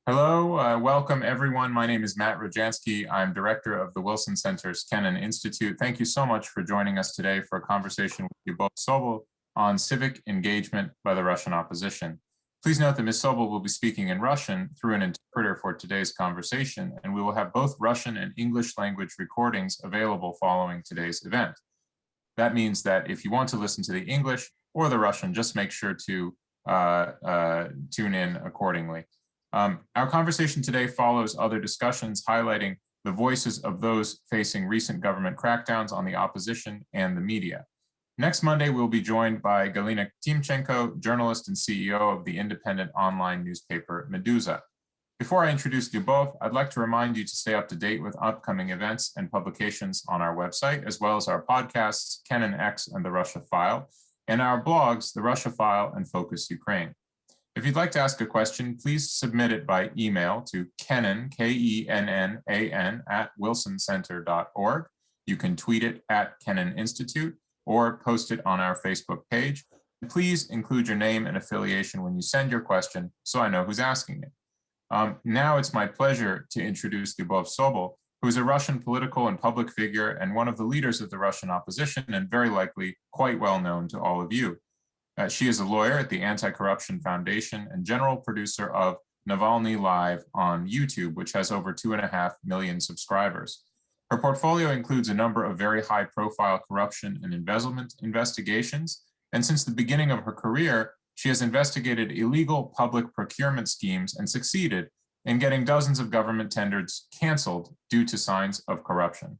Hello, welcome everyone. My name is Matt Rojansky. I'm director of the Wilson Center's Kennan Institute. Thank you so much for joining us today for a conversation with Lyubov Sobol on civic engagement by the Russian opposition. Please note that Ms. Sobol will be speaking in Russian through an interpreter for today's conversation, and we will have both Russian and English language recordings available following today's event. That means that if you want to listen to the English or the Russian, just make sure to tune in accordingly. Our conversation today follows other discussions highlighting the voices of those facing recent government crackdowns on the opposition and the media. Next Monday, we'll be joined by Galina Timchenko, journalist and CEO of the independent online newspaper Meduza. Before I introduce Lyubov, I'd like to remind you to stay up to date with upcoming events and publications on our website, as well as our podcasts, Kennan X and the Russia File, and our blogs, the Russia File and Focus Ukraine. If you'd like to ask a question, please submit it by email to Kennan, Kennan, @wilsoncenter.org. You can tweet it at Kennan Institute or post it on our Facebook page. Please include your name and affiliation when you send your question so I know who's asking it. Now it's my pleasure to introduce Lyubov Sobol, who is a Russian political and public figure and one of the leaders of the Russian opposition and very likely quite well known to all of you. She is a lawyer at the Anti-Corruption Foundation and general producer of Navalny Live on YouTube, which has over 2.5 million subscribers. Her portfolio includes a number of very high-profile corruption and embezzlement investigations, and since the beginning of her career, she has investigated illegal public procurement schemes and succeeded in getting dozens of government tenders canceled due to signs of corruption.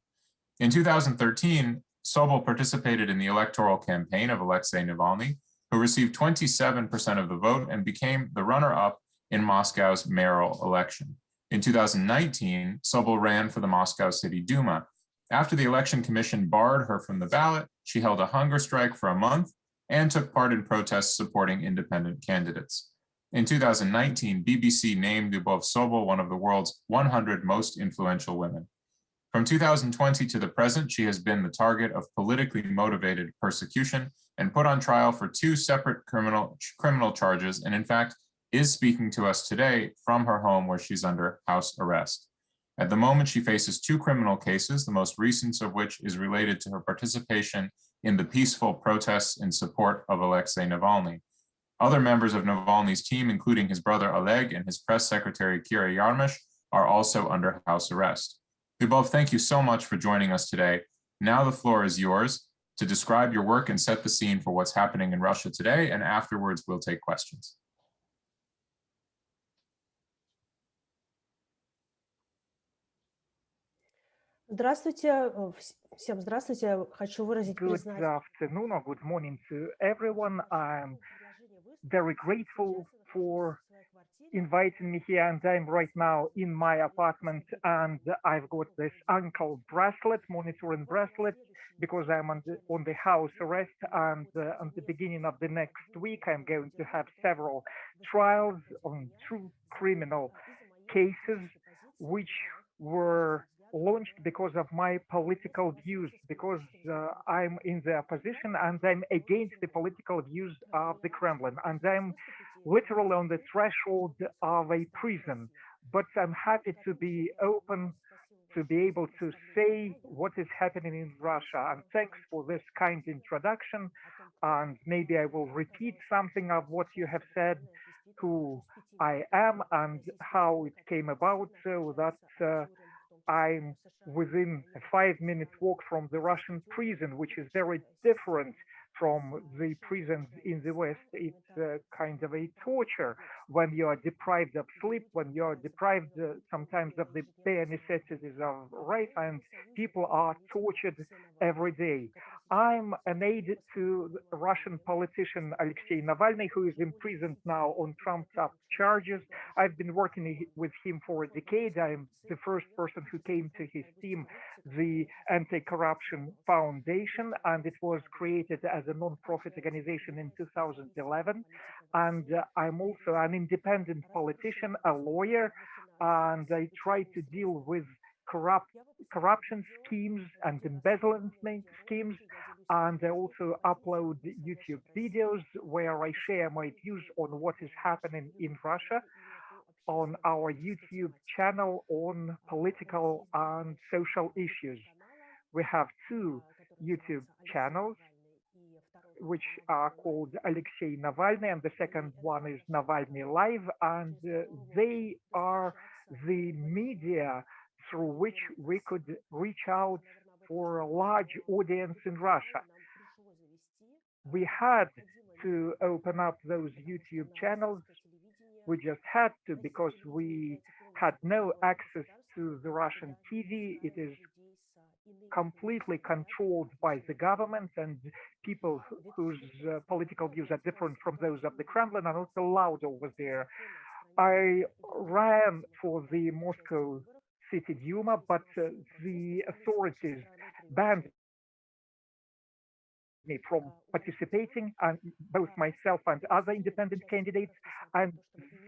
In 2013, Sobol participated in the electoral campaign of Alexei Navalny, who received 27% of the vote and became the runner-up in Moscow's mayoral election. In 2019, Sobol ran for the Moscow City Duma. After the election commission barred her from the ballot, she held a hunger strike for a month and took part in protests supporting independent candidates. In 2019, BBC named Lyubov Sobol one of the world's 100 most influential women. From 2020 to the present, she has been the target of politically motivated persecution and put on trial for 2 separate criminal charges, and in fact, is speaking to us today from her home where she's under house arrest. At the moment, she faces 2 criminal cases, the most recent of which is related to her participation in the peaceful protests in support of Alexei Navalny. Other members of Navalny's team, including his brother Oleg and his press secretary Kira Yarmysh, are also under house arrest. Lyubov, thank you so much for joining us today. Now the floor is yours to describe your work and set the scene for what's happening in Russia today, and afterwards we'll take questions. Здравствуйте, всем здравствуйте. Хочу выразить Good признательность. afternoon or good morning to everyone. I'm very grateful for inviting me here, and I'm right now in my apartment, and I've got this ankle bracelet, monitoring bracelet, because I'm on the house arrest, and at the beginning of the next week, I'm going to have several trials on 2 criminal cases, which were launched because of my political views, because I'm in the opposition and I'm against the political views of the Kremlin, and I'm literally on the threshold of a prison. But I'm happy to be open, to be able to say what is happening in Russia. And thanks for this kind introduction. And maybe I will repeat something of what you have said, who I am and how it came about, so that I'm within a 5-minute walk from the Russian prison, which is very different from the prisons in the West. It's kind of a torture when you are deprived of sleep, when you are deprived sometimes of the bare necessities of life, and people are tortured every day. I'm an aide to the Russian politician Alexei Navalny, who is imprisoned now on trumped-up charges. I've been working with him for a decade. I'm the first person who came to his team, the Anti-Corruption Foundation, and it was created as a non-profit organization in 2011. And I'm also an independent politician, a lawyer, and I try to deal with corruption schemes and embezzlement schemes, and I also upload YouTube videos where I share my views on what is happening in Russia. on our YouTube channel on political and social issues. We have two YouTube channels, which are called Alexei Navalny, and the second one is Navalny Live, and they are the media through which we could reach out for a large audience in Russia. We had to open up those YouTube channels. We just had to because we had no access to the Russian TV. It is completely controlled by the government, and people whose political views are different from those of the Kremlin are not allowed over there. I ran for the Moscow City Duma, but the authorities banned me from participating, and both myself and other independent candidates, and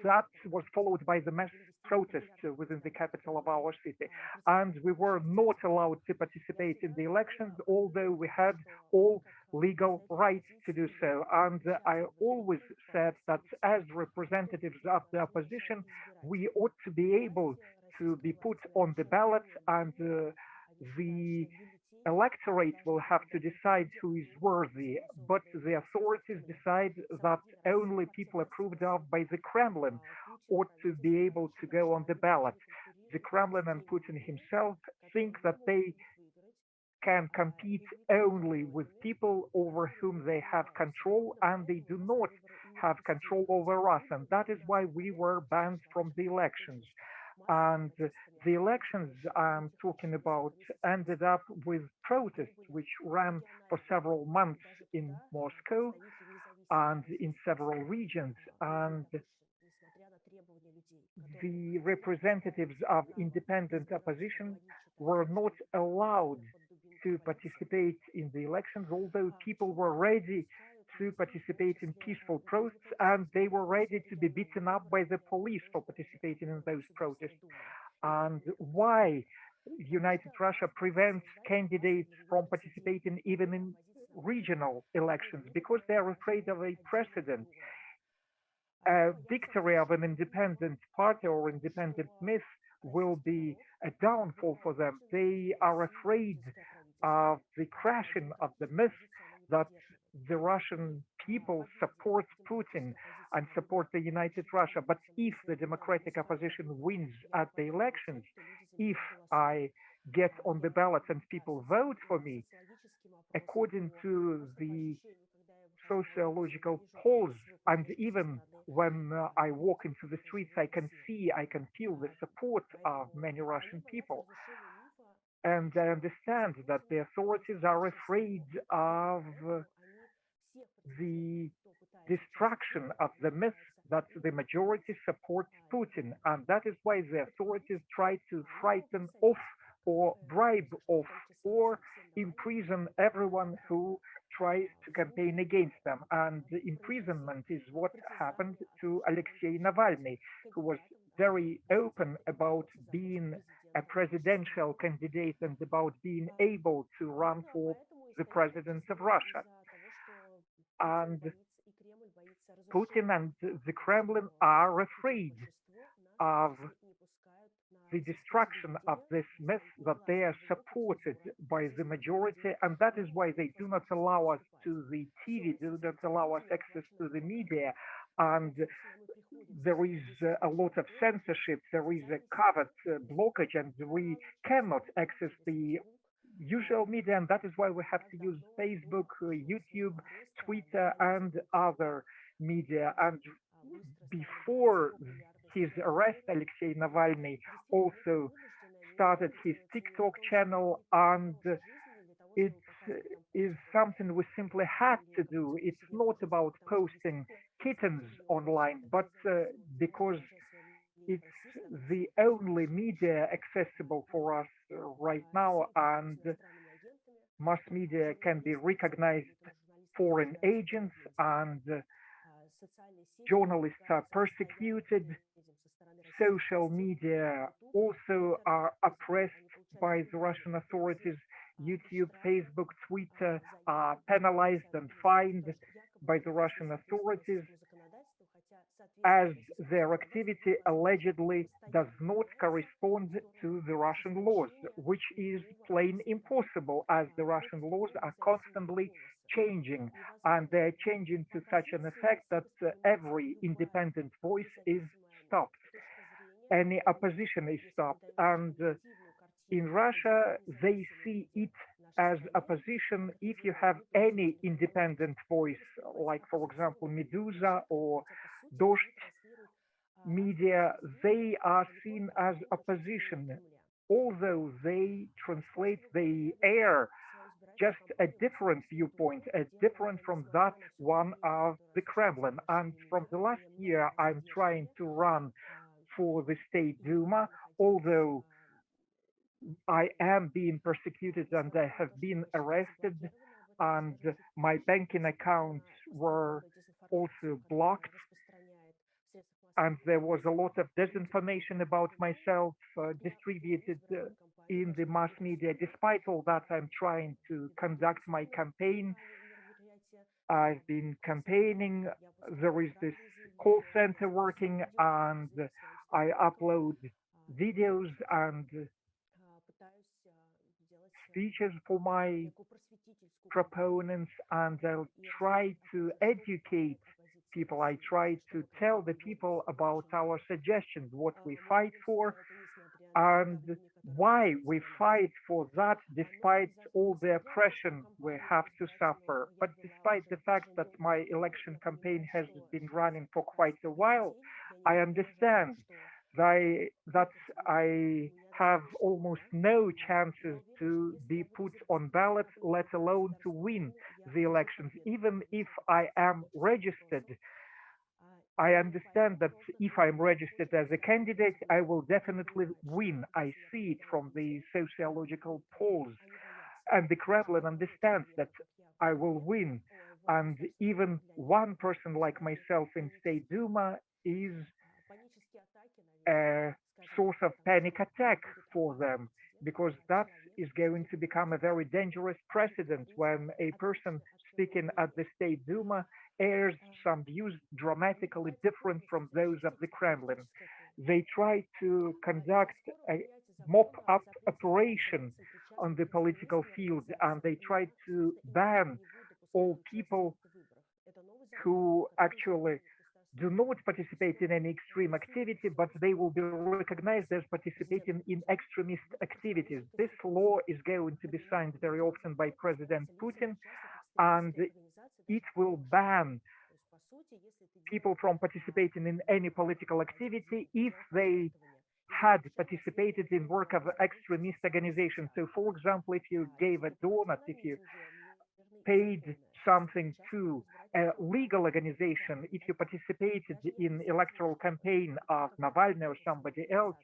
that was followed by the mass protests within the capital of our city. And we were not allowed to participate in the elections, although we had all legal rights to do so. And I always said that as representatives of the opposition, we ought to be able to be put on the ballot, and the electorate will have to decide who is worthy, but the authorities decide that only people approved of by the Kremlin ought to be able to go on the ballot. The Kremlin and Putin himself think that they can compete only with people over whom they have control, and they do not have control over us, and that is why we were banned from the elections. And the elections I'm talking about ended up with protests which ran for several months in Moscow and in several regions. And the representatives of independent opposition were not allowed to participate in the elections, although people were ready to participate in peaceful protests, and they were ready to be beaten up by the police for participating in those protests. And why United Russia prevents candidates from participating even in regional elections? Because they are afraid of a precedent. A victory of an independent party or independent myth will be a downfall for them. They are afraid of the crashing of the myth that the Russian people support Putin and support the United Russia. But if the democratic opposition wins at the elections, if I get on the ballot and people vote for me, according to the sociological polls, and even when I walk into the streets, I can feel the support of many Russian people. And I understand that the authorities are afraid of the destruction of the myth that the majority supports Putin. And that is why the authorities try to frighten off or bribe off or imprison everyone who tries to campaign against them. And the imprisonment is what happened to Alexei Navalny, who was very open about being a presidential candidate and about being able to run for the president of Russia. And Putin and the Kremlin are afraid of the destruction of this myth that they are supported by the majority, and that is why they do not allow us to the TV, do not allow us access to the media, and there is a lot of censorship, there is a covert blockage, and we cannot access the usual media, and that is why we have to use Facebook, YouTube, Twitter, and other media. And before his arrest, Alexei Navalny also started his TikTok channel, and it is something we simply had to do. It's not about posting kittens online, but because it's the only media accessible for us right now, and mass media can be recognized foreign agents, and journalists are persecuted. Social media also are oppressed by the Russian authorities. YouTube, Facebook, Twitter are penalized and fined by the Russian authorities. as their activity allegedly does not correspond to the Russian laws, which is plain impossible as the Russian laws are constantly changing, and they're changing to such an effect that every independent voice is stopped. Any opposition is stopped. And in Russia, they see it as opposition if you have any independent voice, like, for example, Medusa or Dost media, they are seen as opposition, although they translate, they air just a different viewpoint, a different from that one of the Kremlin. And from the last year, I'm trying to run for the State Duma, although I am being persecuted and I have been arrested, and my banking accounts were also blocked, and there was a lot of disinformation about myself distributed in the mass media. Despite all that, I'm trying to conduct my campaign. I've been campaigning. There is this call center working, and I upload videos and speeches for my proponents, and I'll try to educate people. I try to tell the people about our suggestions, what we fight for, and why we fight for that despite all the oppression we have to suffer. But despite the fact that my election campaign has been running for quite a while, I understand that I have almost no chances to be put on ballot, let alone to win the elections. Even if I am registered, I understand that if I'm registered as a candidate, I will definitely win. I see it from the sociological polls, and the Kremlin understands that I will win. And even one person like myself in State Duma is a source of panic attack for them, because that is going to become a very dangerous precedent when a person speaking at the State Duma airs some views dramatically different from those of the Kremlin. They try to conduct a mop-up operation on the political field, and they try to ban all people who actually do not participate in any extreme activity, but they will be recognized as participating in extremist activities. This law is going to be signed very often by President Putin, and it will ban people from participating in any political activity if they had participated in work of extremist organizations. So, for example, if you gave a donut, if you paid something to a legal organization, if you participated in electoral campaign of Navalny or somebody else,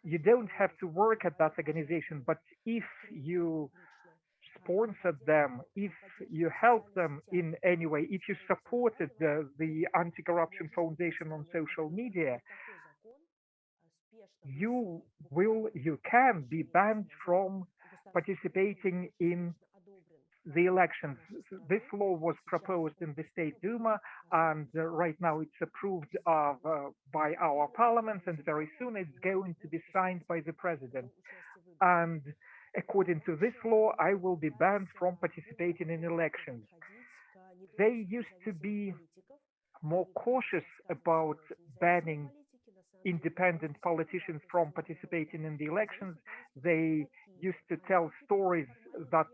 you don't have to work at that organization. But if you sponsored them, if you helped them in any way, if you supported the Anti-Corruption Foundation on social media, you can be banned from participating in the elections. This law was proposed in the State Duma, and right now it's approved by our parliament, and very soon it's going to be signed by the president. And according to this law, I will be banned from participating in elections. They used to be more cautious about banning independent politicians from participating in the elections. They used to tell stories that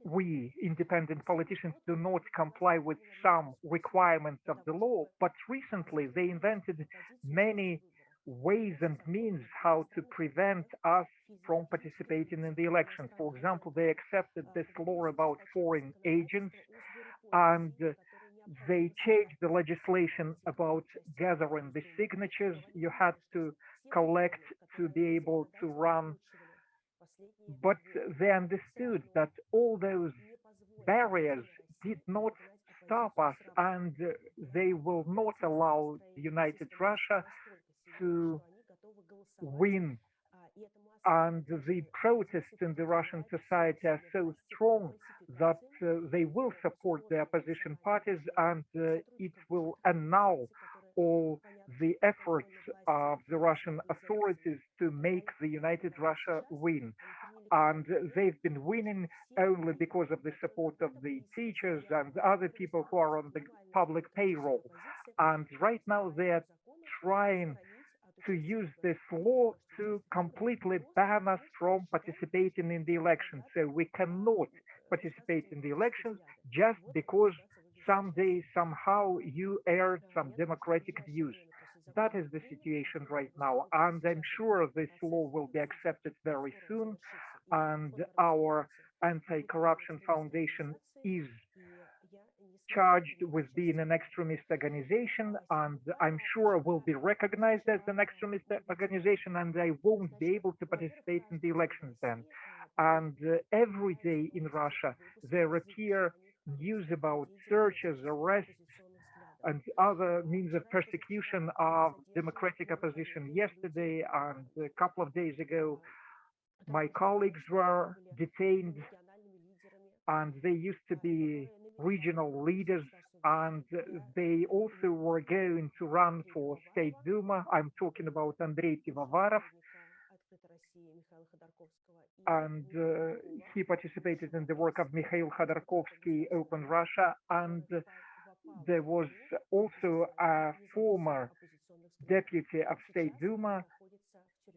we independent politicians do not comply with some requirements of the law. But recently they invented many ways and means how to prevent us from participating in the elections. For example, they accepted this law about foreign agents, and they changed the legislation about gathering the signatures you had to collect to be able to run. But they understood that all those barriers did not stop us, and they will not allow United Russia to win And the protests in the Russian society are so strong that they will support the opposition parties, and it will annul all the efforts of the Russian authorities to make the United Russia win. And they've been winning only because of the support of the teachers and other people who are on the public payroll. And right now they are trying to use this law to completely ban us from participating in the elections. So we cannot participate in the elections just because someday, somehow you aired some democratic views. That is the situation right now. And I'm sure this law will be accepted very soon. And our anti-corruption foundation is charged with being an extremist organization, and I'm sure will be recognized as an extremist organization, and I won't be able to participate in the elections then. And every day in Russia, there appear news about searches, arrests, and other means of persecution of democratic opposition. Yesterday and a couple of days ago, my colleagues were detained, and they used to be regional leaders, and they also were going to run for State Duma. I'm talking about Andrei Pivovarov, and he participated in the work of Mikhail Khodorkovsky, Open Russia, and there was also a former deputy of State Duma,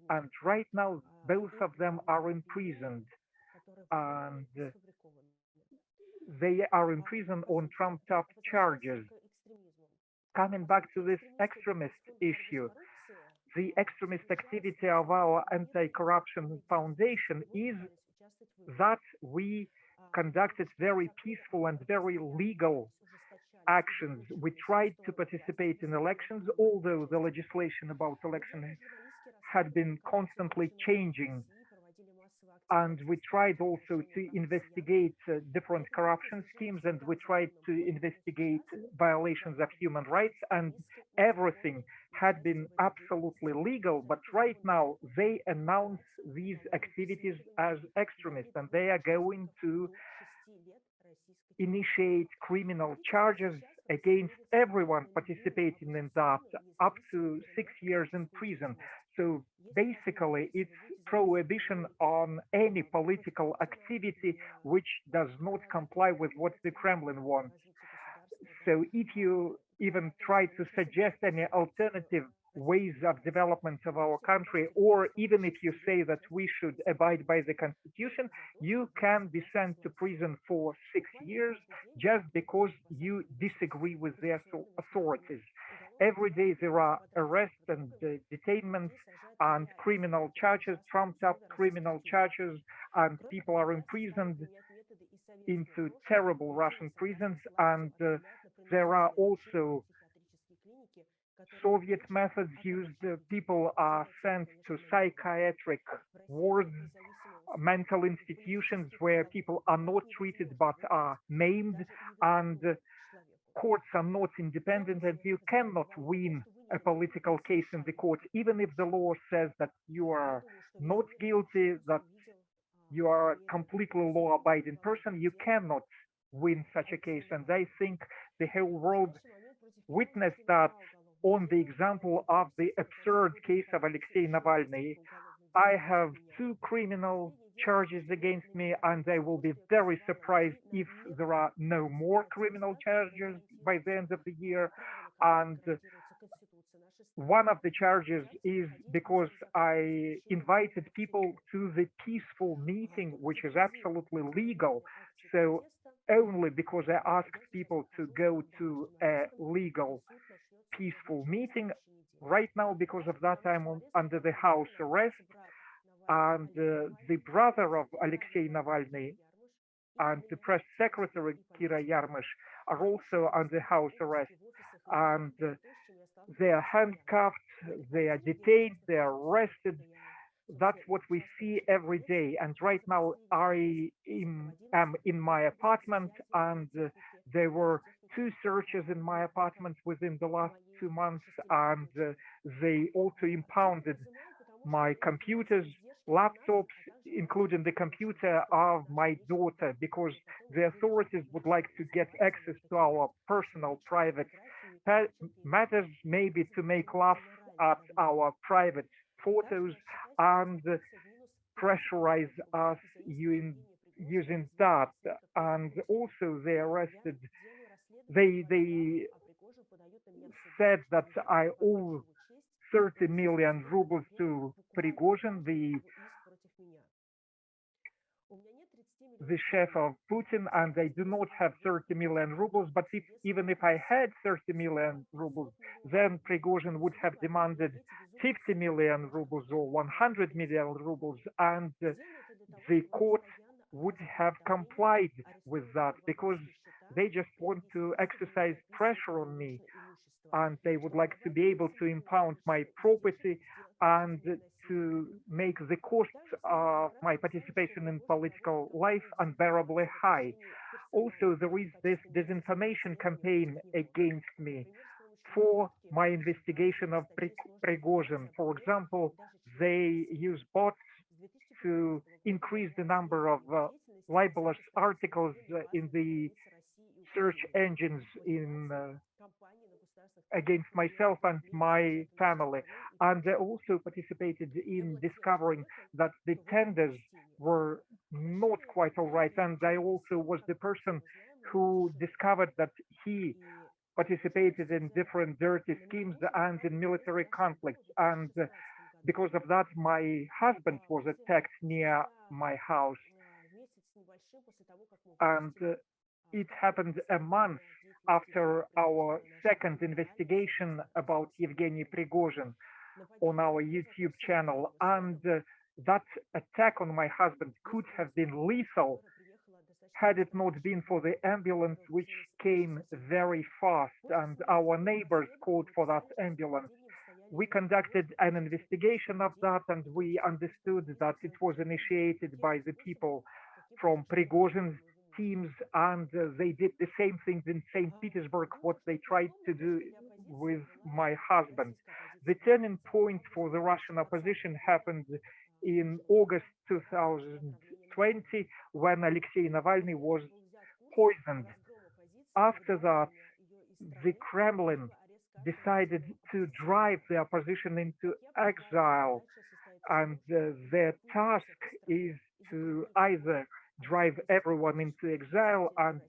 and right now both of them are imprisoned, and they are in prison on trumped-up charges. Coming back to this extremist issue, the extremist activity of our anti-corruption foundation is that we conducted very peaceful and very legal actions. We tried to participate in elections, although the legislation about election had been constantly changing. And we tried also to investigate different corruption schemes, and we tried to investigate violations of human rights, and everything had been absolutely legal. But right now they announce these activities as extremist, and they are going to initiate criminal charges against everyone participating in that, up to 6 years in prison. So basically, it's prohibition on any political activity which does not comply with what the Kremlin wants. So if you even try to suggest any alternative ways of development of our country, or even if you say that we should abide by the constitution, you can be sent to prison for 6 years just because you disagree with the authorities. Every day there are arrests and detainments and criminal charges, trumped up criminal charges, and people are imprisoned into terrible Russian prisons. And there are also Soviet methods used. People are sent to psychiatric wards, mental institutions where people are not treated but are maimed, and courts are not independent, and you cannot win a political case in the court, even if the law says that you are not guilty, that you are a completely law-abiding person. You cannot win such a case. And I think the whole world witnessed that on the example of the absurd case of Alexei Navalny. I have 2 criminal charges against me, and I will be very surprised if there are no more criminal charges by the end of the year. And one of the charges is because I invited people to the peaceful meeting, which is absolutely legal. So only because I asked people to go to a legal, peaceful meeting, right now because of that I'm under the house arrest. And the brother of Alexei Navalny and the press secretary Kira Yarmysh are also under house arrest, and they are handcuffed, they are detained, they are arrested. That's what we see every day. And right now I am in my apartment, and there were 2 searches in my apartment within the last 2 months, and they also impounded my computers, laptops, including the computer of my daughter, because the authorities would like to get access to our personal, private matters, maybe to make laugh at our private photos and pressurize us using that. And also they said that I owe 30 million rubles to Prigozhin, the chef of Putin, and I do not have 30 million rubles. But even if I had 30 million rubles, then Prigozhin would have demanded 50 million rubles or 100 million rubles, and the court would have complied with that, because they just want to exercise pressure on me, and they would like to be able to impound my property and to make the costs of my participation in political life unbearably high. Also, there is this disinformation campaign against me for my investigation of Prigozhin. For example, they use bots to increase the number of libelous articles in the search engines against myself and my family. And they also participated in discovering that the tenders were not quite all right. And I also was the person who discovered that he participated in different dirty schemes and in military conflicts. And because of that, my husband was attacked near my house. And it happened a month after our second investigation about Yevgeny Prigozhin on our YouTube channel. And that attack on my husband could have been lethal had it not been for the ambulance, which came very fast, and our neighbors called for that ambulance. We conducted an investigation of that, and we understood that it was initiated by the people from Prigozhin's teams, and they did the same things in St. Petersburg, what they tried to do with my husband. The turning point for the Russian opposition happened in August 2020, when Alexei Navalny was poisoned. After that, the Kremlin decided to drive the opposition into exile, and their task is to either drive everyone into exile and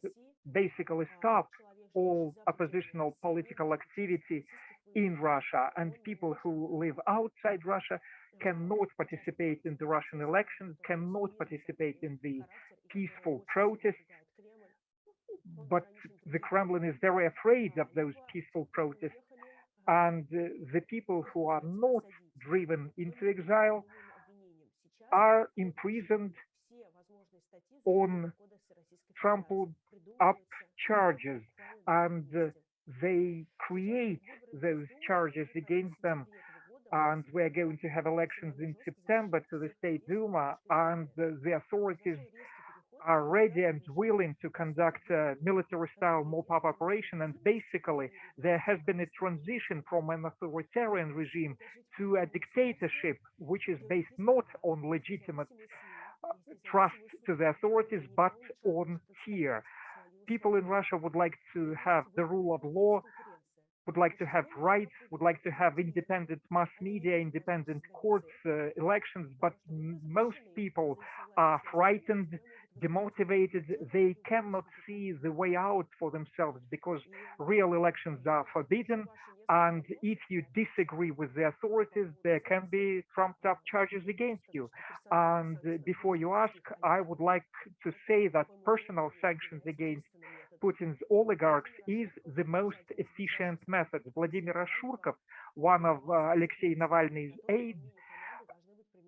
basically stop all oppositional political activity in Russia, and people who live outside Russia cannot participate in the Russian elections, cannot participate in the peaceful protests. But the Kremlin is very afraid of those peaceful protests, and the people who are not driven into exile are imprisoned on trampled up charges, and they create those charges against them. And we're going to have elections in September to the State Duma, and the authorities are ready and willing to conduct a military-style mop-up operation. And basically, there has been a transition from an authoritarian regime to a dictatorship, which is based not on legitimate trust to the authorities, but on fear. People in Russia would like to have the rule of law, would like to have rights, would like to have independent mass media, independent courts, elections, but most people are frightened, demotivated. They cannot see the way out for themselves, because real elections are forbidden, and if you disagree with the authorities, there can be trumped up charges against you. And before you ask, I would like to say that personal sanctions against Putin's oligarchs is the most efficient method. Vladimir Ashurkov, one of Alexei Navalny's aides,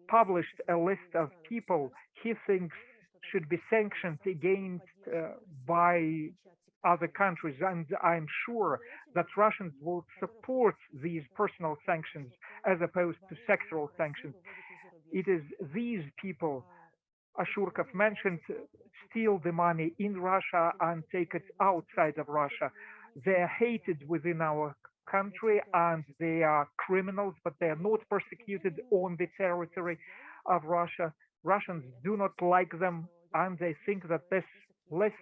published a list of people he thinks should be sanctioned against by other countries, and I'm sure that Russians will support these personal sanctions as opposed to sectoral sanctions. It is these people Ashurkov mentioned steal the money in Russia and take it outside of Russia. They're hated within our country and they are criminals, but they are not persecuted on the territory of Russia. Russians do not like them, and they think that this list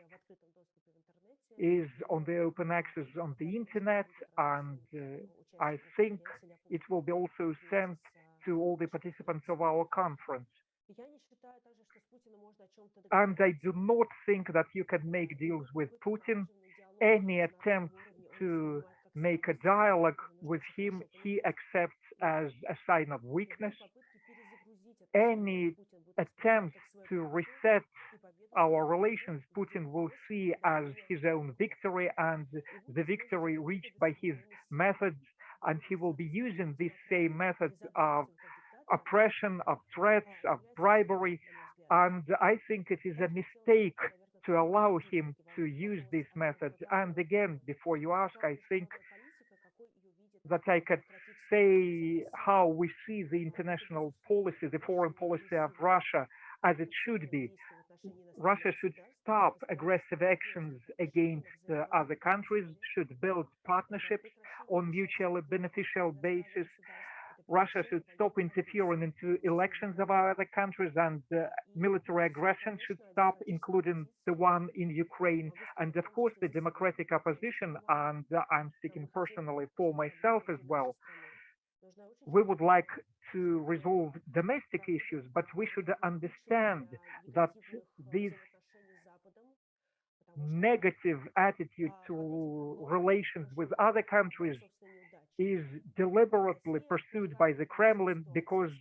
is on the open access on the internet, and I think it will be also sent to all the participants of our conference. And I do not think that you can make deals with Putin. Any attempt to make a dialogue with him, he accepts as a sign of weakness. Any attempt to reset our relations, Putin will see as his own victory and the victory reached by his methods, and he will be using these same methods of oppression, of threats, of bribery. And I think it is a mistake to allow him to use these methods. And again, before you ask, I think that I could say how we see the international policy, the foreign policy of Russia as it should be. Russia should stop aggressive actions against other countries, should build partnerships on mutually beneficial basis. Russia should stop interfering into elections of other countries, and military aggression should stop, including the one in Ukraine. And of course, the democratic opposition, and I'm speaking personally for myself as well, we would like to resolve domestic issues, but we should understand that this negative attitude to relations with other countries is deliberately pursued by the Kremlin because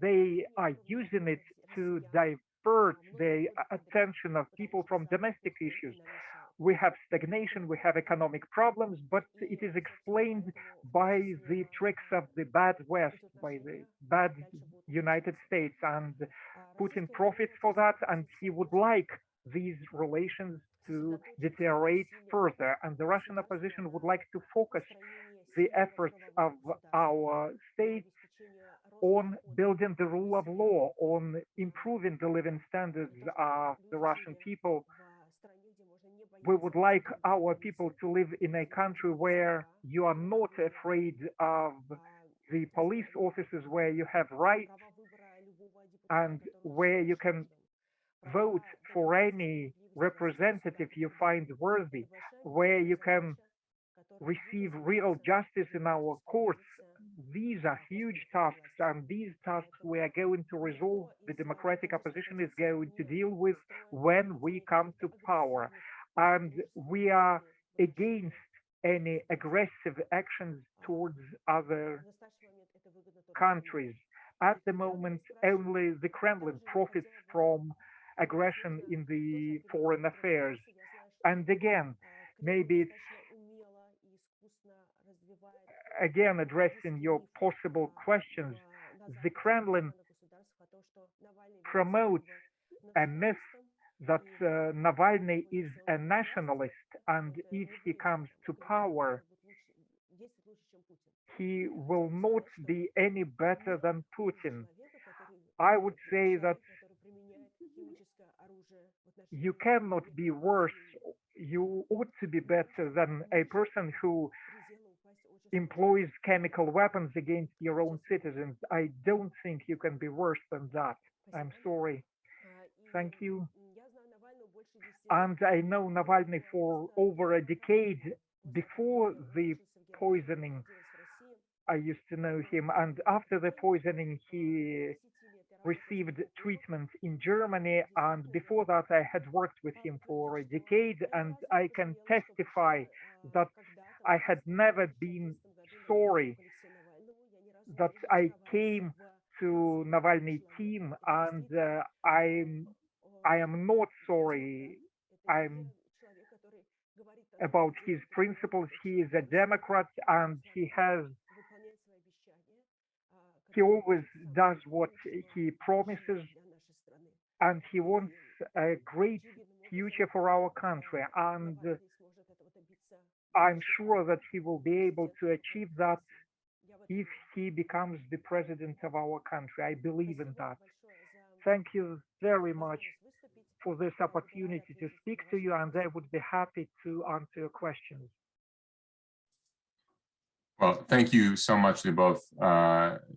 they are using it to divert the attention of people from domestic issues. We have stagnation, we have economic problems, but it is explained by the tricks of the bad West, by the bad United States, and Putin profits for that, and he would like these relations to deteriorate further, and the Russian opposition would like to focus the efforts of our states on building the rule of law, on improving the living standards of the Russian people. We would like our people to live in a country where you are not afraid of the police officers, where you have rights, and where you can vote for any representative you find worthy, where you can receive real justice in our courts. These are huge tasks, and these tasks we are going to resolve. The democratic opposition is going to deal with when we come to power. And we are against any aggressive actions towards other countries. At the moment, only the Kremlin profits from aggression in the foreign affairs. And again, maybe it's again addressing your possible questions. The Kremlin promotes a myth that Navalny is a nationalist, and if he comes to power, he will not be any better than Putin. I would say that you cannot be worse, you ought to be better than a person who employs chemical weapons against your own citizens. I don't think you can be worse than that. I'm sorry. Thank you. And I know Navalny for over a decade. Before the poisoning, I used to know him, and after the poisoning, he received treatment in Germany, and before that I had worked with him for a decade, and I can testify that I had never been sorry that I came to Navalny team, and I am not sorry about his principles. He is a Democrat, and he always does what he promises, and he wants a great future for our country, and I'm sure that he will be able to achieve that if he becomes the president of our country. I believe in that. Thank you very much for this opportunity to speak to you, and I would be happy to answer your questions. Well, thank you so much, Lyubov.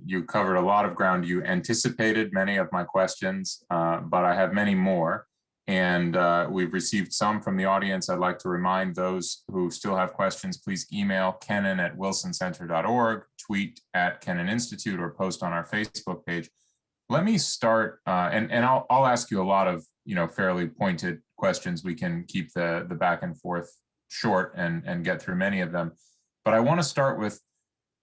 You covered a lot of ground. You anticipated many of my questions, but I have many more. And we've received some from the audience. I'd like to remind those who still have questions, please email kennan@wilsoncenter.org, tweet at Kennan Institute, or post on our Facebook page. Let me start, and I'll ask you a lot of fairly pointed questions. We can keep the back and forth short and get through many of them. But I want to start with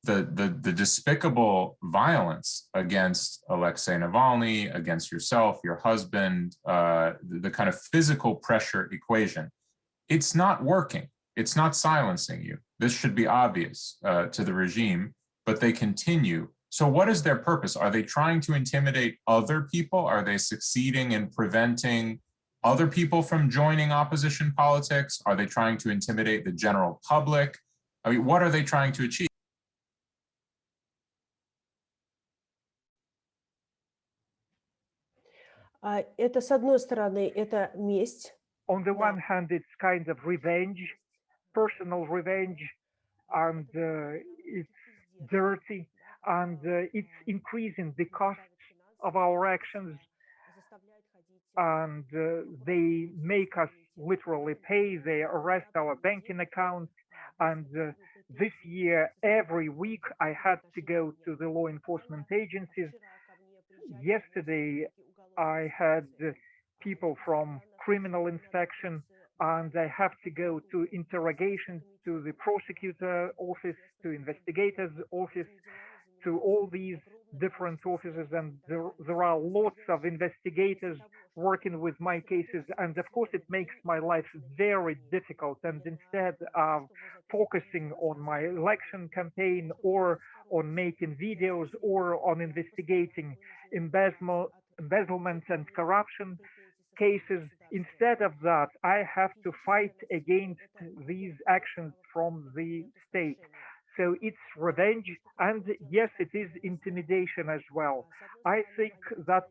the despicable violence against Alexei Navalny, against yourself, your husband, the kind of physical pressure equation. It's not working. It's not silencing you. This should be obvious to the regime, but they continue. So what is their purpose? Are they trying to intimidate other people? Are they succeeding in preventing other people from joining opposition politics? Are they trying to intimidate the general public? I mean, what are they trying to achieve? Это, с одной стороны, это месть. On the one hand, it's kind of revenge, personal revenge, and it's dirty, and it's increasing the costs of our actions, and they make us literally pay. They arrest our banking accounts, and this year, every week, I had to go to the law enforcement agencies. Yesterday, I had people from criminal inspection, and I have to go to interrogation to the prosecutor office, to investigator's office, to all these different offices, and there are lots of investigators working with my cases, and of course it makes my life very difficult. And instead of focusing on my election campaign, or on making videos, or on investigating embezzlement and corruption cases, instead of that, I have to fight against these actions from the state. So it's revenge, and yes, it is intimidation as well. I think that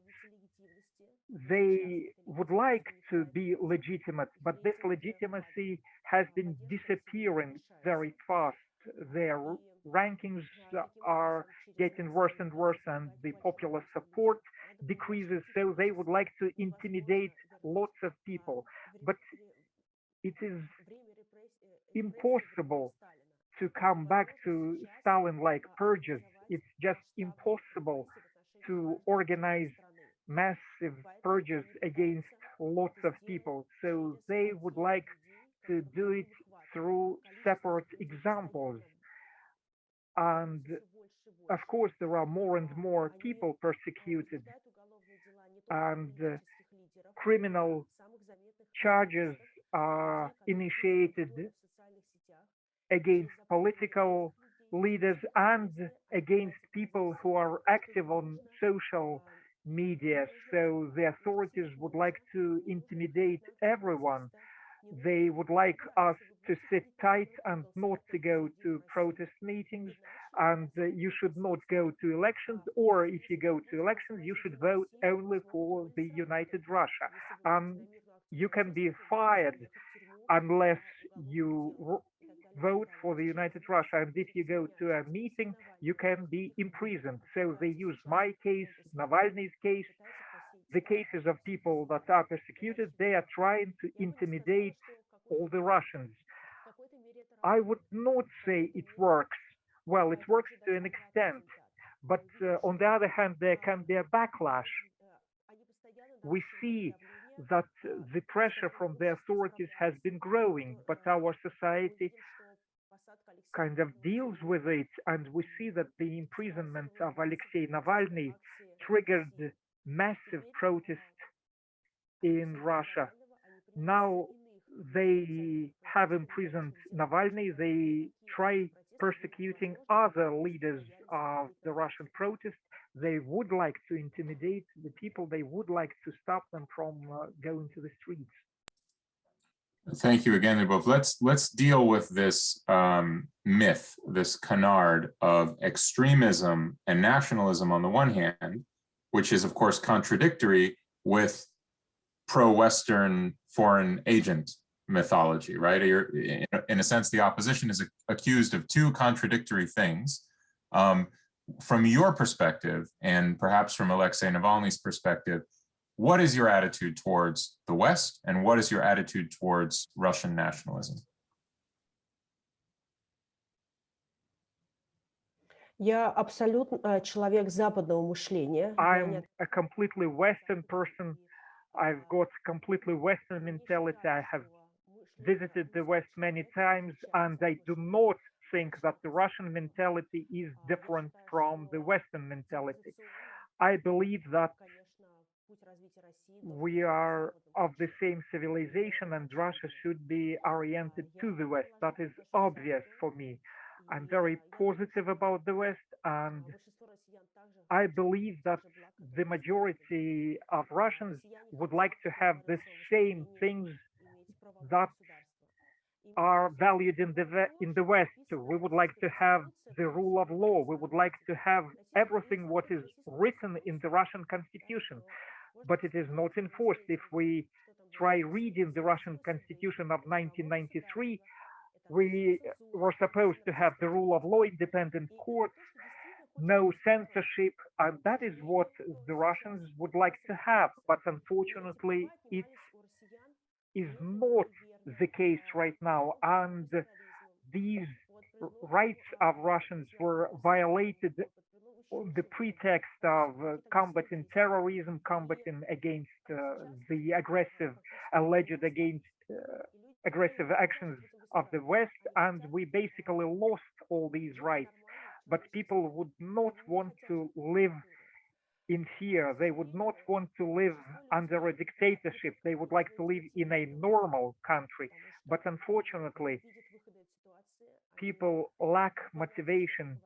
they would like to be legitimate, but this legitimacy has been disappearing very fast. Their rankings are getting worse and worse, and the popular support decreases, so they would like to intimidate lots of people. But it is impossible to come back to Stalin-like purges. It's just impossible to organize massive purges against lots of people. So they would like to do it through separate examples. And of course, there are more and more people persecuted, and criminal charges are initiated against political leaders and against people who are active on social media. So the authorities would like to intimidate everyone. They would like us to sit tight and not to go to protest meetings, and you should not go to elections, or if you go to elections, you should vote only for the United Russia. You can be fired unless you vote for the United Russia, and if you go to a meeting, you can be imprisoned. So they use my case, Navalny's case, the cases of people that are persecuted. They are trying to intimidate all the Russians. I would not say it works. Well, it works to an extent, but on the other hand, there can be a backlash. We see that the pressure from the authorities has been growing, but our society kind of deals with it, and we see that the imprisonment of Alexei Navalny triggered massive protest in Russia. Now they have imprisoned Navalny. They try persecuting other leaders of the Russian protest. They would like to intimidate the people. They would like to stop them from going to the streets. Thank you again, Lyubov. Let's deal with this myth, this canard of extremism and nationalism on the one hand, which is of course contradictory with pro-Western foreign agent mythology, right? In a sense, the opposition is accused of two contradictory things. From your perspective, and perhaps from Alexei Navalny's perspective, what is your attitude towards the West, and what is your attitude towards Russian nationalism? Я абсолютно человек западного мышления. I'm a completely Western person. I've got completely Western mentality. I have visited the West many times, and I do not think that the Russian mentality is different from the Western mentality. I believe that we are of the same civilization, and Russia should be oriented to the West. That is obvious for me. I'm very positive about the West, and I believe that the majority of Russians would like to have the same things that are valued in the West. We would like to have the rule of law. We would like to have everything what is written in the Russian constitution, but it is not enforced. If we try reading the Russian constitution of 1993, we were supposed to have the rule of law, independent courts, no censorship, and that is what the Russians would like to have. But unfortunately, it is not the case right now, and these rights of Russians were violated on the pretext of combating terrorism, combating against the alleged aggressive actions of the West, and we basically lost all these rights. But people would not want to live in fear. They would not want to live under a dictatorship. They would like to live in a normal country. But unfortunately, people lack motivation.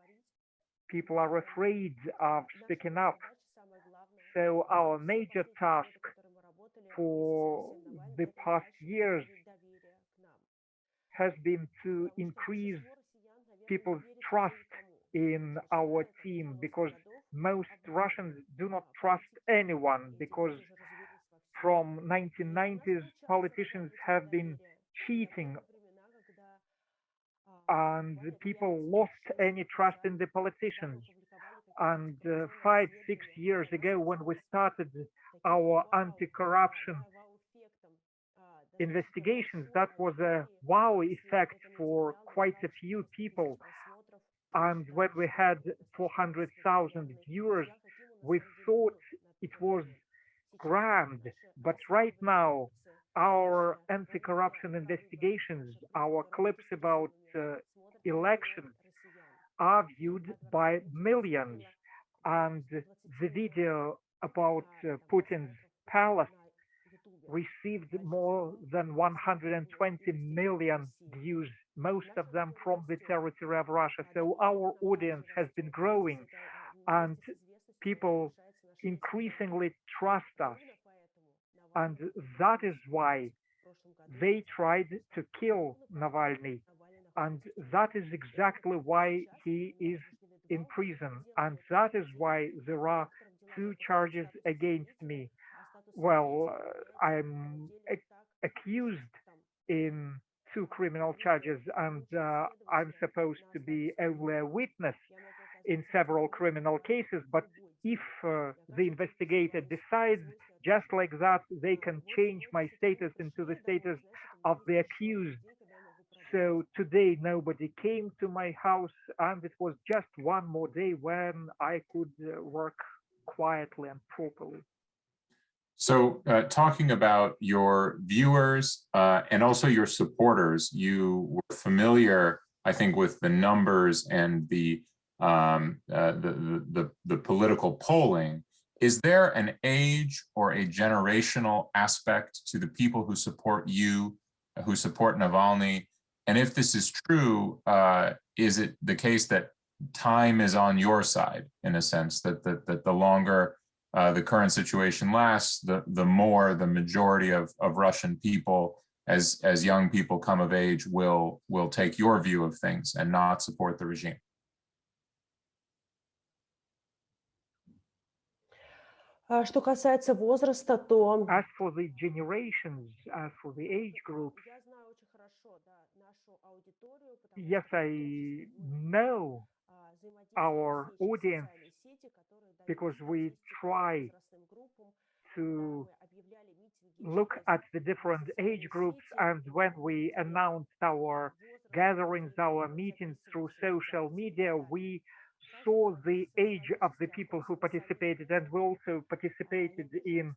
People are afraid of speaking up. So our major task for the past years has been to increase people's trust in our team, because most Russians do not trust anyone, because from 1990s politicians have been cheating and people lost any trust in the politicians. And 5-6 years ago, when we started our anti-corruption investigations, that was a wow effect for quite a few people. And when we had 400,000 viewers, we thought it was grand. But right now, our anti-corruption investigations, our clips about elections are viewed by millions. And the video about Putin's palace received more than 120 million views, most of them from the territory of Russia. So our audience has been growing, and people increasingly trust us. And that is why they tried to kill Navalny. And that is exactly why he is in prison. And that is why there are 2 charges against me. Well, I'm accused in 2 criminal charges, and I'm supposed to be only a witness in several criminal cases. But if the investigator decides just like that, they can change my status into the status of the accused. So today nobody came to my house, and it was just one more day when I could work quietly and properly. So talking about your viewers and also your supporters, you were familiar, I think, with the numbers and the political polling. Is there an age or a generational aspect to the people who support you, who support Navalny? And if this is true, is it the case that time is on your side, in a sense, that the longer the current situation lasts, the more the majority of Russian people, as young people come of age, will take your view of things and not support the regime? Что касается возраста, то As for the generations, as for the age groups, Yes, I know our audience because we try to look at the different age groups, and when we announced our gatherings, our meetings through social media, we saw the age of the people who participated, and we also participated in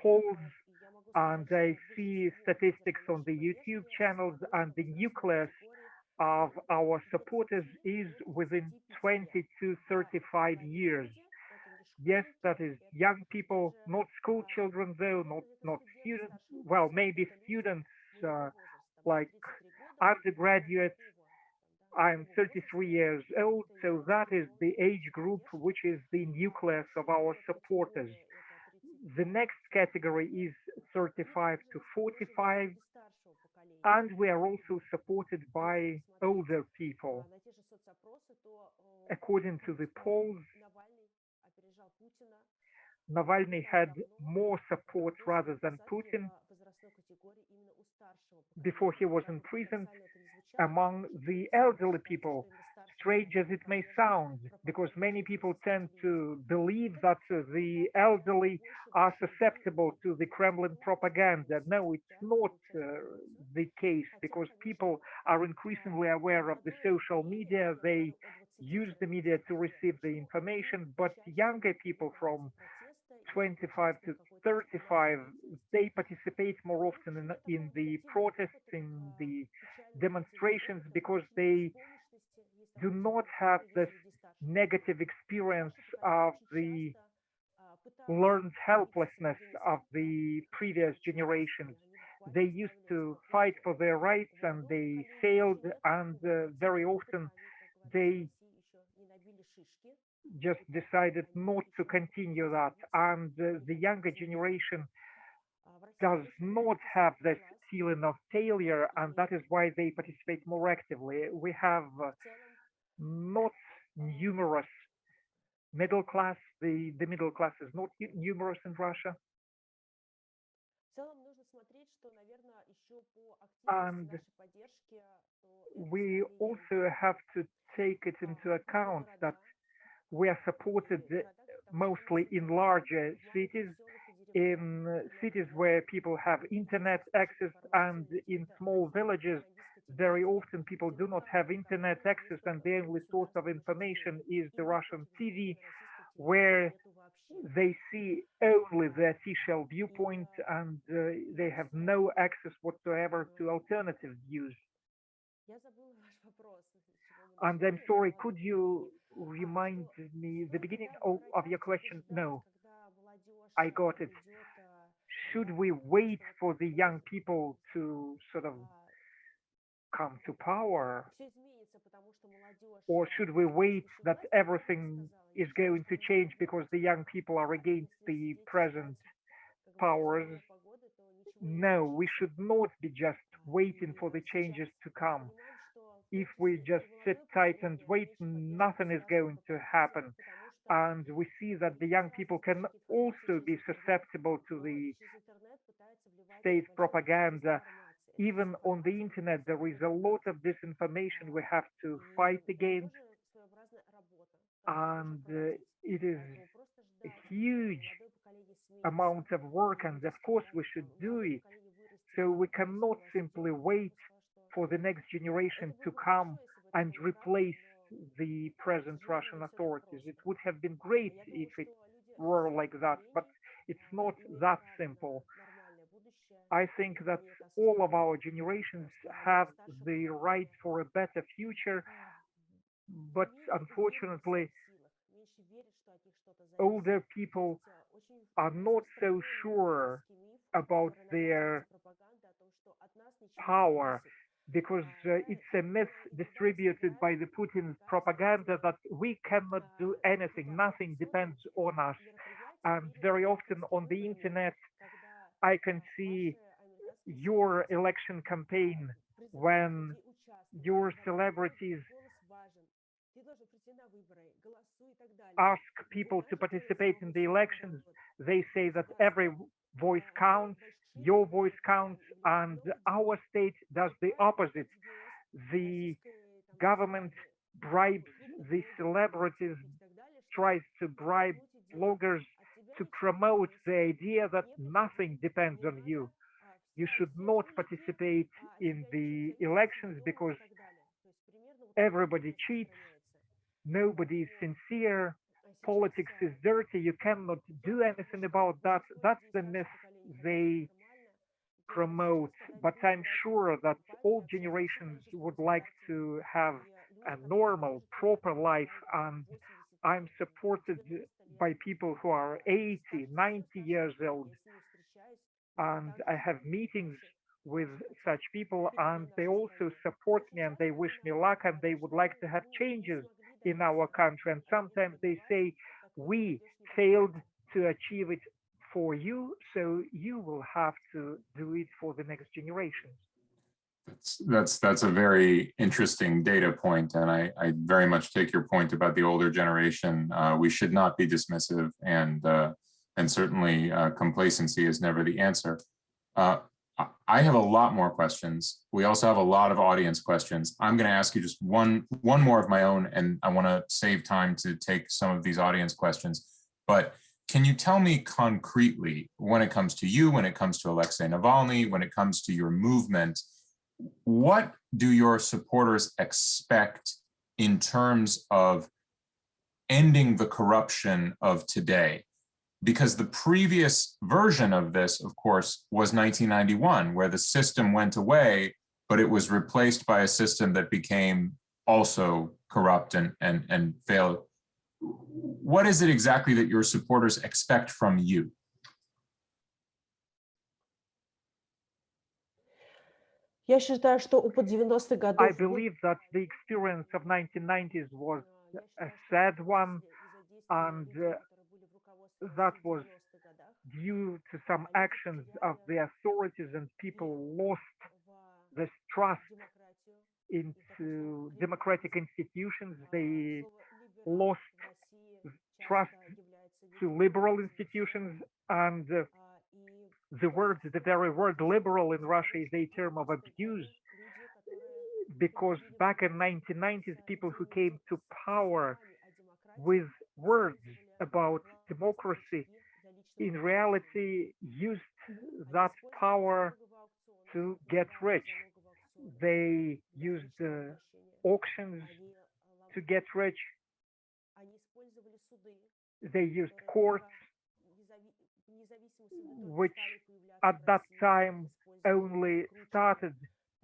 polls, and I see statistics on the YouTube channels, and the nucleus of our supporters is within 20 to 35 years. Yes, that is young people, not school children though, not students. Well, maybe students like undergraduates. I'm 33 years old, so that is the age group which is the nucleus of our supporters. The next category is 35 to 45, and we are also supported by older people. According to the polls, Navalny had more support rather than Putin before he was imprisoned among the elderly people. Strange as it may sound, because many people tend to believe that the elderly are susceptible to the Kremlin propaganda. No, it's not the case, because people are increasingly aware of the social media. They use the media to receive the information, but younger people from 25 to 35, they participate more often in the protests, in the demonstrations, because they do not have this negative experience of the learned helplessness of the previous generations. They used to fight for their rights, and they failed, and very often they just decided not to continue that. And the younger generation does not have this feeling of failure, and that is why they participate more actively. We have not numerous middle class. The middle class is not numerous in Russia. And we also have to take it into account that we are supported mostly in larger cities, in cities where people have internet access, and in small villages very often people do not have internet access, and the only source of information is the Russian TV, where they see only the official viewpoint, and they have no access whatsoever to alternative views. And I'm sorry, could you remind me the beginning of your question? No, I got it. Should we wait for the young people to sort of come to power, or should we wait that everything is going to change because the young people are against the present powers? No, we should not be just waiting for the changes to come. If we just sit tight and wait, nothing is going to happen. And we see that the young people can also be susceptible to the state propaganda. Even on the internet, there is a lot of disinformation we have to fight against, and it is a huge amount of work, and of course we should do it. So we cannot simply wait for the next generation to come and replace the present Russian authorities. It would have been great if it were like that, but it's not that simple. I think that all of our generations have the right for a better future, but unfortunately, older people are not so sure about their power, because it's a myth distributed by the Putin's propaganda that we cannot do anything, nothing depends on us. And very often on the internet, I can see your election campaign when your celebrities ask people to participate in the elections. They say that every voice counts, your voice counts, and our state does the opposite. The government bribes the celebrities, tries to bribe bloggers to promote the idea that nothing depends on you. You should not participate in the elections because everybody cheats, nobody is sincere, politics is dirty, you cannot do anything about that. That's the myth they promote. But I'm sure that all generations would like to have a normal, proper life, and I'm supported by people who are 80, 90 years old, and I have meetings with such people, and they also support me and they wish me luck and they would like to have changes in our country. And sometimes they say, we failed to achieve it for you, so you will have to do it for the next generation. That's a very interesting data point, and I very much take your point about the older generation. We should not be dismissive, and certainly complacency is never the answer. I have a lot more questions. We also have a lot of audience questions. I'm going to ask you just one more of my own, and I want to save time to take some of these audience questions. But can you tell me concretely, when it comes to you, when it comes to Alexei Navalny, when it comes to your movement, what do your supporters expect in terms of ending the corruption of today? Because the previous version of this, of course, was 1991, where the system went away, but it was replaced by a system that became also corrupt and failed. What is it exactly that your supporters expect from you? Я считаю, что опыт 90-х I годов believe that the experience of 1990s was a sad one, and that was due to some actions of the authorities, and people lost this trust into democratic institutions. They lost trust to liberal institutions, and the very word liberal in Russia is a term of abuse, because back in 1990s, people who came to power with words about democracy in reality used that power to get rich. They used auctions to get rich. They used courts, which at that time only started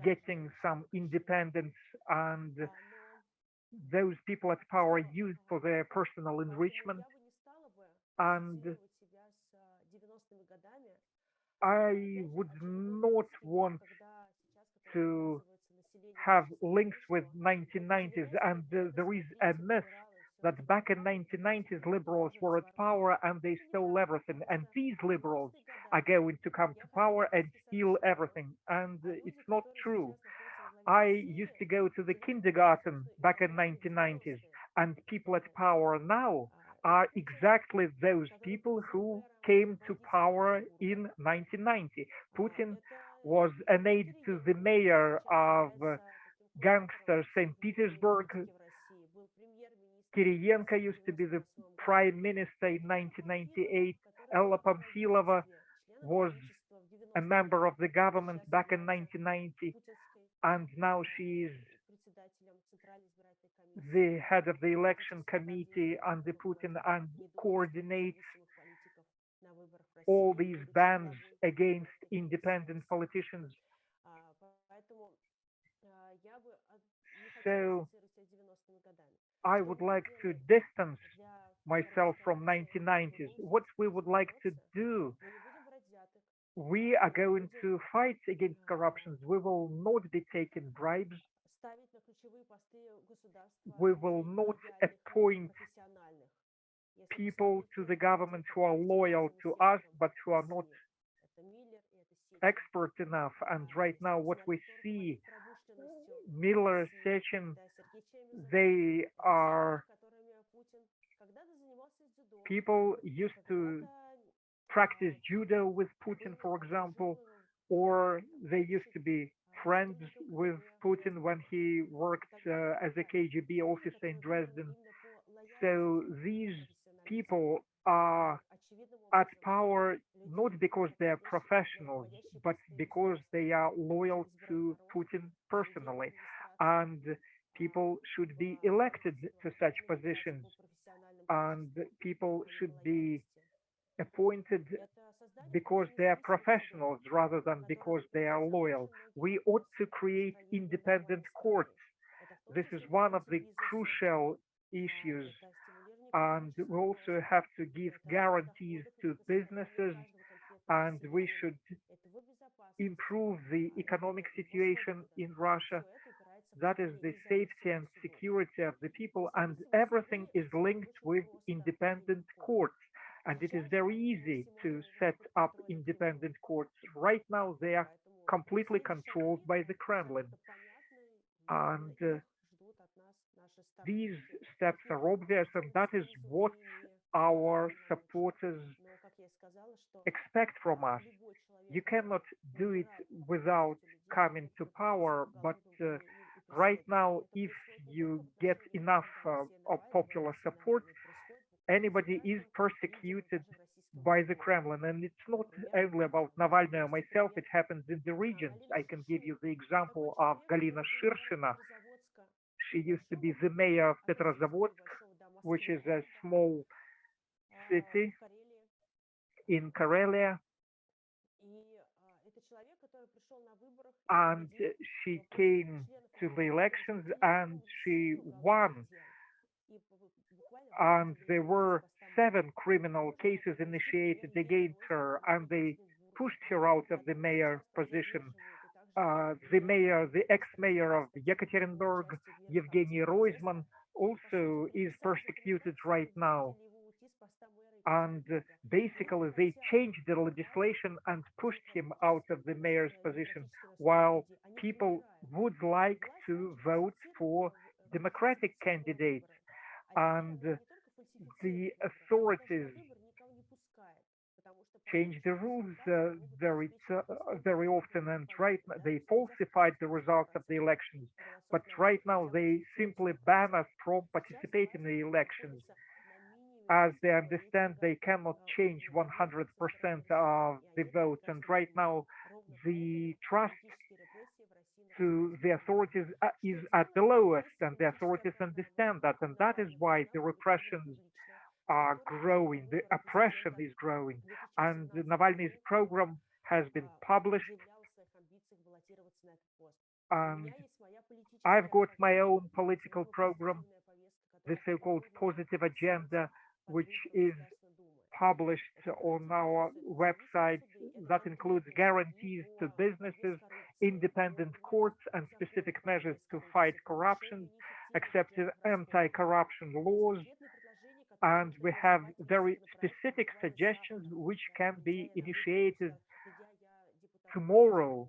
getting some independence, and those people at power used for their personal enrichment. And I would not want to have links with 1990s, and there is a myth that back in 1990s liberals were at power and they stole everything, and these liberals are going to come to power and steal everything, and it's not true. I used to go to the kindergarten back in 1990s, and people at power now are exactly those people who came to power in 1990. Putin was an aide to the mayor of gangster St. Petersburg. Kiriyenko used to be the prime minister in 1998. Ella Pamfilova was a member of the government back in 1990, and now she is the head of the election committee under Putin and coordinates all these bans against independent politicians. So I would like to distance myself from 1990s. What we would like to do, we are going to fight against corruption. We will not be taking bribes. We will not appoint people to the government who are loyal to us, but who are not expert enough. And right now, what we see, Miller, Sechin, they are people used to practice judo with Putin, for example, or they used to be friends with Putin when he worked as a KGB officer in Dresden. So these people are at power not because they are professionals, but because they are loyal to Putin personally. And people should be elected to such positions, and people should be appointed because they are professionals rather than because they are loyal. We ought to create independent courts. This is one of the crucial issues, and we also have to give guarantees to businesses, and we should improve the economic situation in Russia. That is the safety and security of the people, and everything is linked with independent courts. And it is very easy to set up independent courts. Right now, they are completely controlled by the Kremlin. And these steps are obvious, and that is what our supporters expect from us. You cannot do it without coming to power, but right now, if you get enough of popular support, anybody is persecuted by the Kremlin. And it's not only about Navalny or myself, it happens in the regions. I can give you the example of Galina Shirshina. She used to be the mayor of Petrozavodsk, which is a small city in Karelia. And she came to the elections and she won. And there were 7 criminal cases initiated against her, and they pushed her out of the mayor position. The ex-mayor of Yekaterinburg, Evgeny Roizman, also is persecuted right now. And basically, they changed the legislation and pushed him out of the mayor's position, while people would like to vote for democratic candidates. And the authorities change the rules very often, and they falsified the results of the elections. But right now, they simply ban us from participating in the elections, as they understand they cannot change 100% of the votes. And right now, the trust to the authorities is at the lowest, and the authorities understand that. And that is why the repressions are growing, the oppression is growing. And Navalny's program has been published. And I've got my own political program, the so-called positive agenda, which is published on our website. That includes guarantees to businesses, independent courts, and specific measures to fight corruption, accepted anti-corruption laws. And we have very specific suggestions which can be initiated tomorrow,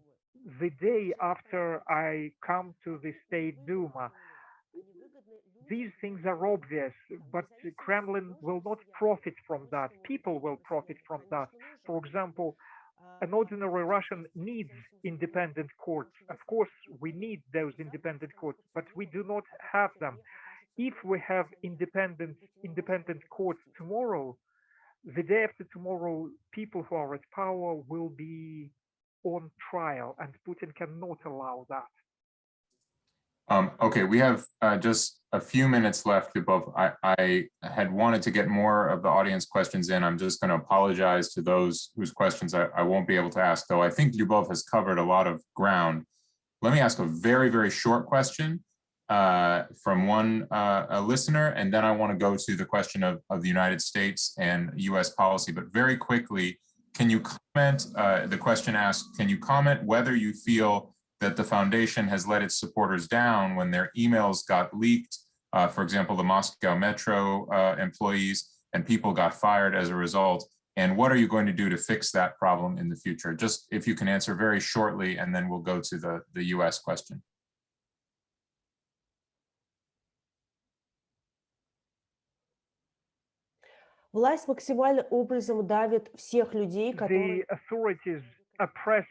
the day after I come to the State Duma. These things are obvious, but the Kremlin will not profit from that. People will profit from that. For example, an ordinary Russian needs independent courts. Of course, we need those independent courts, but we do not have them. If we have independent courts tomorrow, the day after tomorrow, people who are at power will be on trial, and Putin cannot allow that. Okay, we have just a few minutes left, Lyubov. I had wanted to get more of the audience questions in. I'm just going to apologize to those whose questions I won't be able to ask, though. I think Lyubov has covered a lot of ground. Let me ask a very, very short question from one listener, and then I want to go to the question of the United States and US policy. But very quickly, can you comment, the question asks, can you comment whether you feel that the foundation has let its supporters down when their emails got leaked, for example, the Moscow Metro employees, and people got fired as a result? And what are you going to do to fix that problem in the future? Just if you can answer very shortly, and then we'll go to the US question. Власть максимальным образом давит всех людей, The которые authorities oppress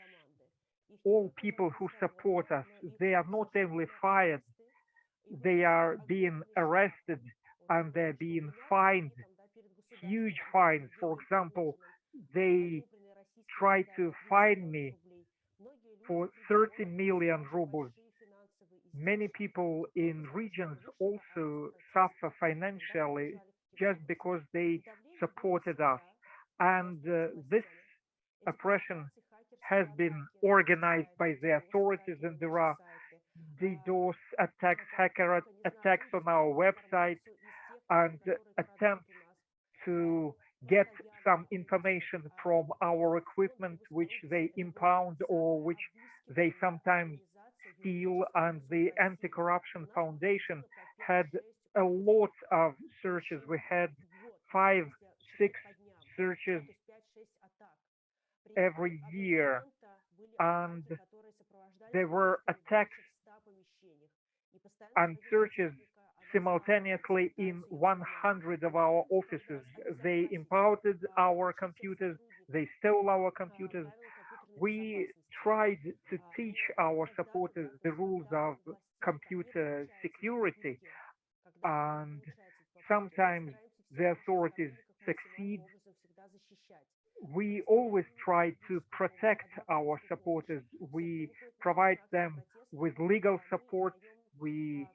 all people who support us, they are not only fired, they are being arrested and they're being fined huge fines. For example, they try to fine me for 30 million rubles. Many people in regions also suffer financially just because they supported us. And this oppression has been organized by the authorities, and there are DDoS attacks, hacker attacks on our website, and attempts to get some information from our equipment, which they impound or which they sometimes steal. And the Anti-Corruption Foundation had a lot of searches. We had 5, 6 searches every year, and there were attacks and searches simultaneously in 100 of our offices. They impounded our computers, they stole our computers. We tried to teach our supporters the rules of computer security, and sometimes the authorities succeed. We always try to protect our supporters. We provide them with legal support. We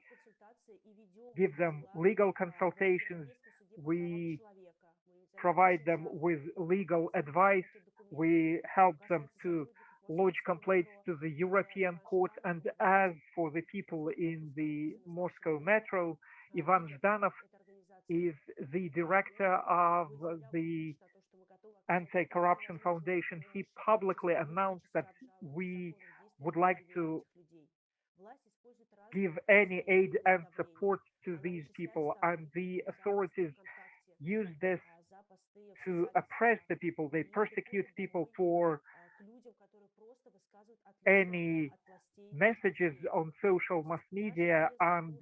give them legal consultations. We provide them with legal advice. We help them to lodge complaints to the European Court. And as for the people in the Moscow Metro, Ivan Zhdanov is the director of the Anti-Corruption Foundation. He publicly announced that we would like to give any aid and support to these people, and the authorities use this to oppress the people. They persecute people for any messages on social mass media, and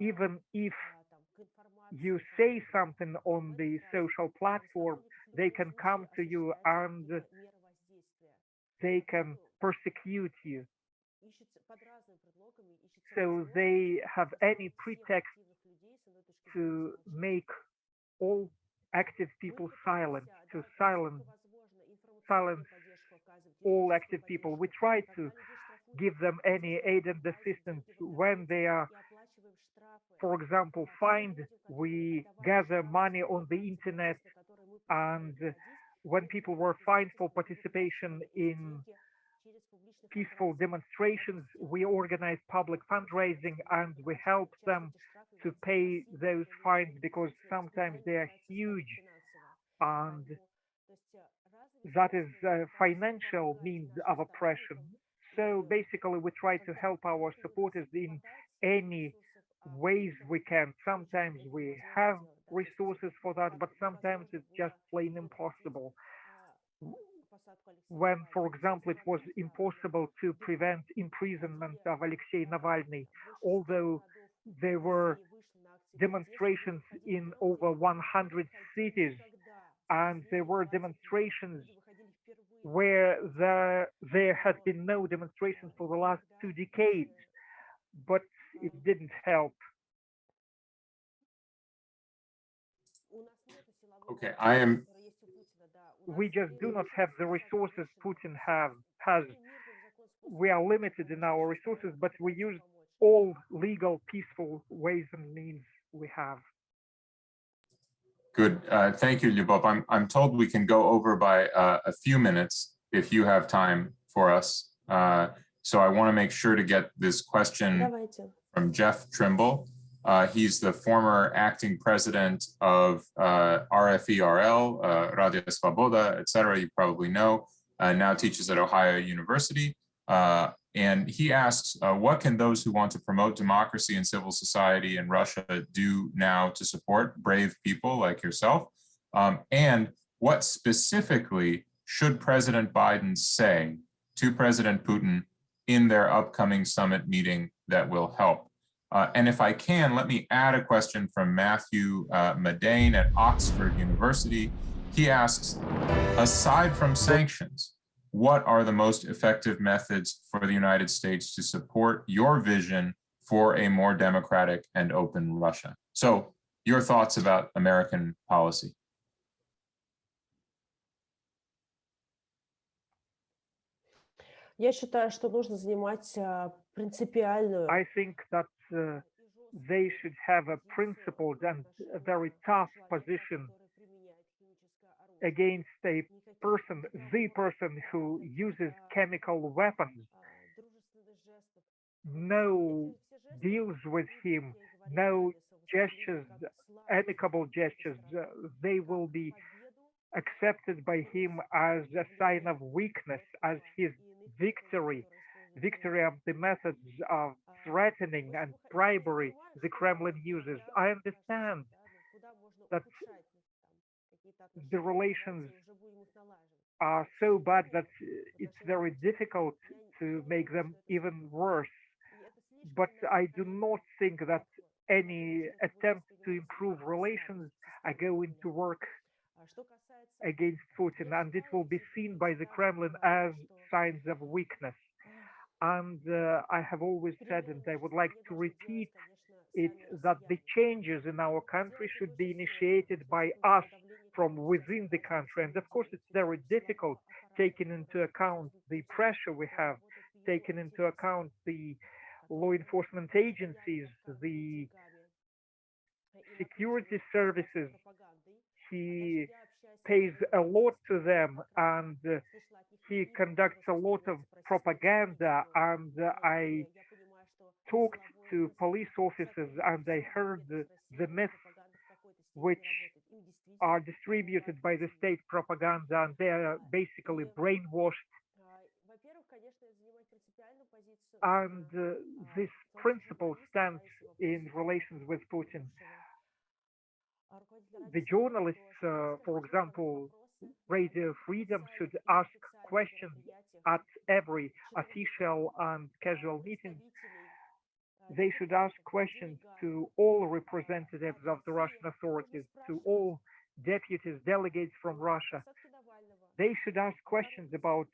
even if you say something on the social platform, they can come to you and they can persecute you. So they have any pretext to make all active people silent, to silence all active people. We try to give them any aid and assistance when they are, for example, fined. We gather money on the internet, and when people were fined for participation in peaceful demonstrations, we organize public fundraising and we help them to pay those fines, because sometimes they are huge, and that is a financial means of oppression. So basically we try to help our supporters in any ways we can. Sometimes we have resources for that, but sometimes it's just plain impossible. When, for example, it was impossible to prevent imprisonment of Alexei Navalny, although there were demonstrations in over 100 cities, and there were demonstrations where there has been no demonstrations for the last 2 decades, but it didn't help. Okay, We just do not have the resources Putin has. We are limited in our resources, but we use all legal, peaceful ways and means we have. Good. Thank you, Lyubov. I'm told we can go over by a few minutes if you have time for us. So I want to make sure to get this question from Jeff Trimble. He's the former acting president of RFERL, Radia Svoboda, etc. You probably know, now teaches at Ohio University. And he asks, what can those who want to promote democracy and civil society in Russia do now to support brave people like yourself? And what specifically should President Biden say to President Putin in their upcoming summit meeting that will help? And if I can, let me add a question from Matthew Madane at Oxford University. He asks, aside from sanctions, what are the most effective methods for the United States to support your vision for a more democratic and open Russia? So, your thoughts about American policy. Я считаю, что нужно занимать принципиальную. I think that they should have a principled and a very tough position against the person who uses chemical weapons. No deals with him, no gestures, amicable gestures. They will be accepted by him as a sign of weakness, as his victory of the methods of threatening and bribery the Kremlin uses. I understand that the relations are so bad that it's very difficult to make them even worse. But I do not think that any attempt to improve relations are going to work against Putin, and it will be seen by the Kremlin as signs of weakness. And I have always said, and I would like to repeat it, that the changes in our country should be initiated by us from within the country. And of course, it's very difficult, taking into account the pressure we have, taking into account the law enforcement agencies, the security services. He pays a lot to them, and he conducts a lot of propaganda. And I talked to police officers, and I heard the myths which are distributed by the state propaganda, and they are basically brainwashed. And this principle stands in relations with Putin. The journalists, for example, Radio Freedom should ask questions at every official and casual meeting. They should ask questions to all representatives of the Russian authorities, to all deputies, delegates from Russia. They should ask questions about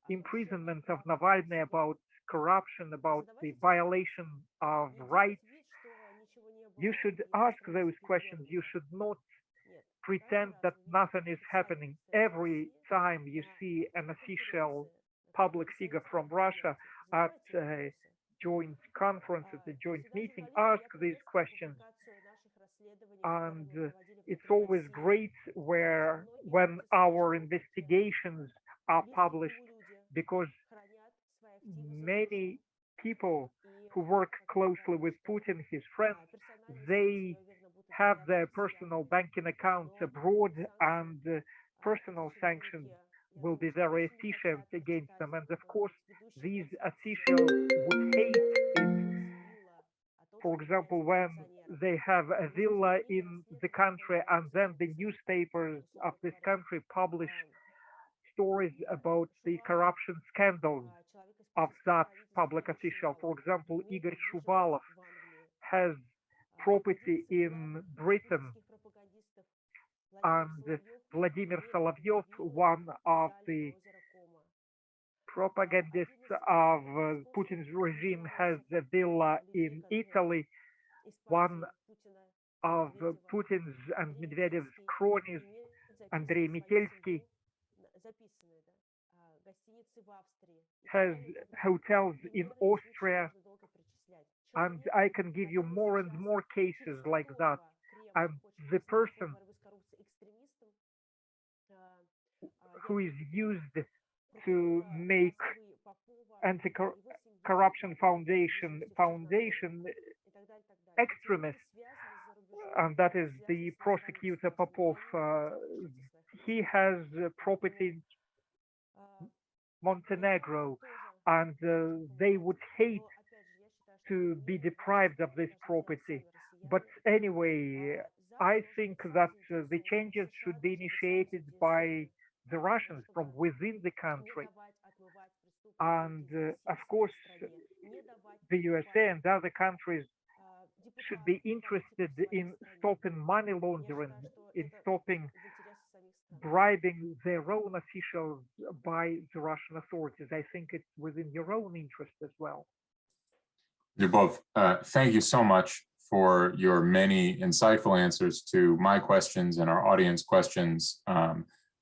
imprisonment of Navalny, about corruption, about the violation of rights. You should ask those questions. You should not pretend that nothing is happening. Every time you see an official public figure from Russia at a joint conference, at a joint meeting, ask these questions. And it's always great when our investigations are published, because many people who work closely with Putin, his friends, they have their personal banking accounts abroad, and personal sanctions will be very efficient against them. And of course, these officials would hate it. For example, when they have a villa in the country, and then the newspapers of this country publish stories about the corruption scandals of that public official. For example, Igor Shuvalov has property in Britain, and Vladimir Solovyov, one of the propagandists of Putin's regime, has a villa in Italy. One of Putin's and Medvedev's cronies, Andrei Metelsky, has hotels in Austria, and I can give you more and more cases like that. And the person who is used to make anti-corruption foundation extremist, and that is the prosecutor Popov. He has property in Montenegro, and they would hate to be deprived of this property. But anyway, I think that the changes should be initiated by the Russians from within the country. And of course, the USA and other countries should be interested in stopping money laundering, in stopping bribing their own officials by the Russian authorities. I think it's within your own interest as well. Lyubov, thank you so much for your many insightful answers to my questions and our audience questions.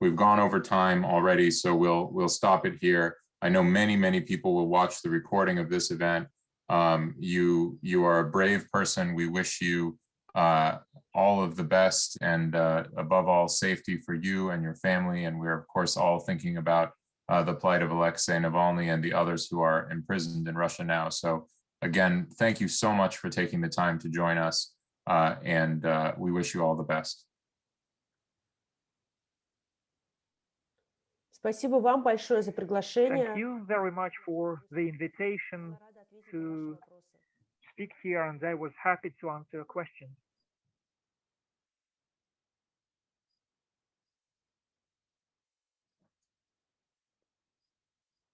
We've gone over time already, so we'll stop it here. I know many people will watch the recording of this event. You are a brave person. We wish you all of the best and above all safety for you and your family. And we're of course all thinking about the plight of Alexei Navalny and the others who are imprisoned in Russia now. So again, thank you so much for taking the time to join us, and we wish you all the best. Спасибо вам большое за Thank приглашение. you very much for the invitation to speak here, and I was happy to answer your questions.